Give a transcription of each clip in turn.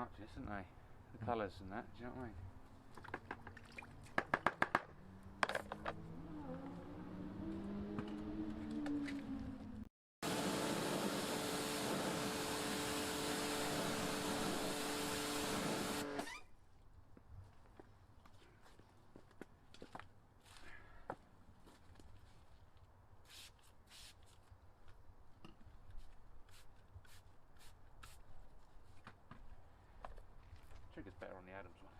muchness, aren't they? The colours and that, do you know what I mean? Trigger's better on the Adams one.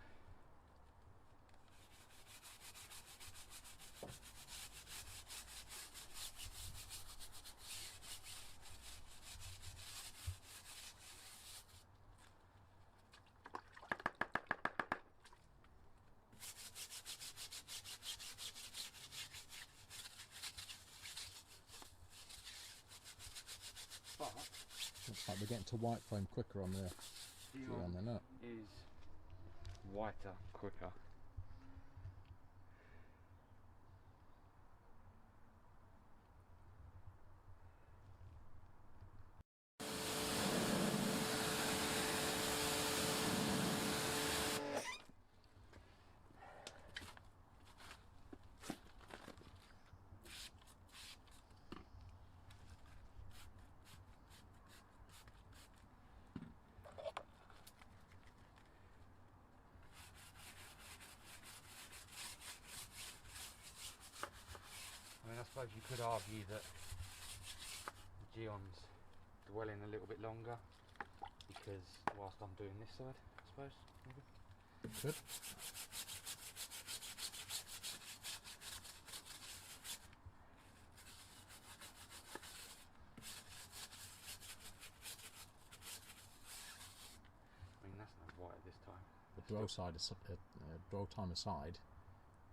Looks like we're getting to white foam quicker on the Gyeon than that. Is whiter, quicker. I mean, I suppose you could argue that the Gyeon's dwelling a little bit longer because whilst I'm doing this side, I suppose. Maybe. Good. I mean, that's no white this time. The dwell time aside,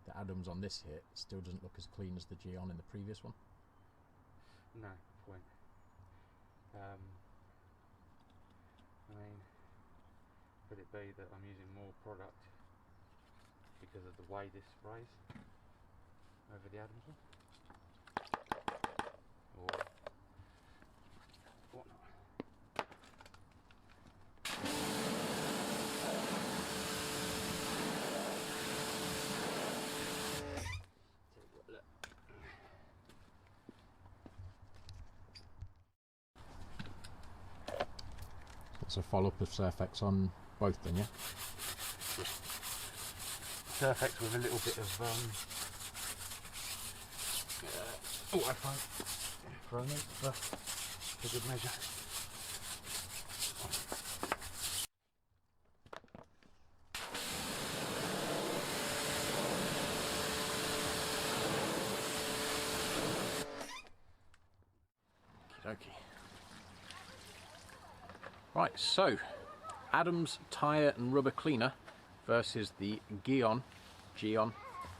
the Adams on this hit still doesn't look as clean as the Gyeon in the previous one. No, point. I mean, could it be that I'm using more product because of the way this sprays over the Adams one? Or whatnot? It's a follow-up of Surfex on both then, yeah? Surfex with a little bit of I find thrown in for good measure. Okay. Right, so Adams tyre and rubber cleaner versus the Gyeon,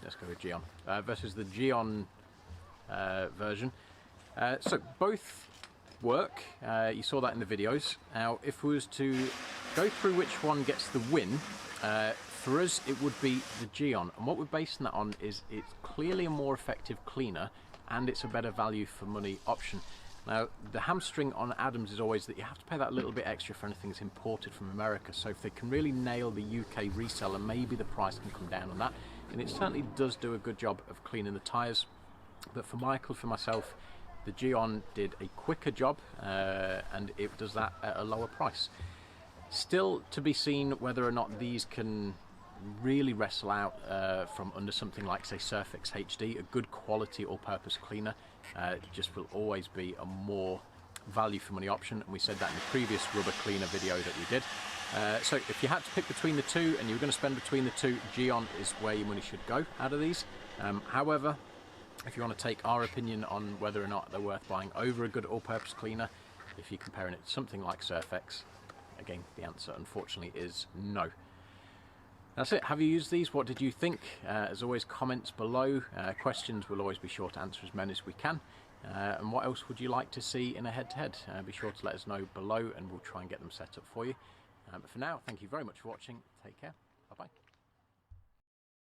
let's go with Gyeon, versus the Gyeon version. So both work, you saw that in the videos. Now if we was to go through which one gets the win, for us it would be the Gyeon, and what we're basing that on is it's clearly a more effective cleaner and it's a better value for money option. Now, the hamstring on Adams is always that you have to pay that little bit extra for anything that's imported from America, so if they can really nail the UK reseller, maybe the price can come down on that, and it certainly does do a good job of cleaning the tyres. But for Michael, for myself, the Gyeon did a quicker job, and it does that at a lower price. Still to be seen whether or not these can really wrestle out from under something like, say, Surfex HD. A good quality all-purpose cleaner just will always be a more value for money option, and we said that in the previous rubber cleaner video that we did. So if you had to pick between the two and you were going to spend between the two, Gyeon is where your money should go out of these. However, if you want to take our opinion on whether or not they're worth buying over a good all-purpose cleaner, if you're comparing it to something like Surfex, again the answer unfortunately is no. That's it. Have you used these? What did you think? As always, comments below. Questions we'll always be sure to answer as many as we can. And what else would you like to see in a head-to-head? Be sure to let us know below and we'll try and get them set up for you. But for now, thank you very much for watching. Take care. Bye-bye.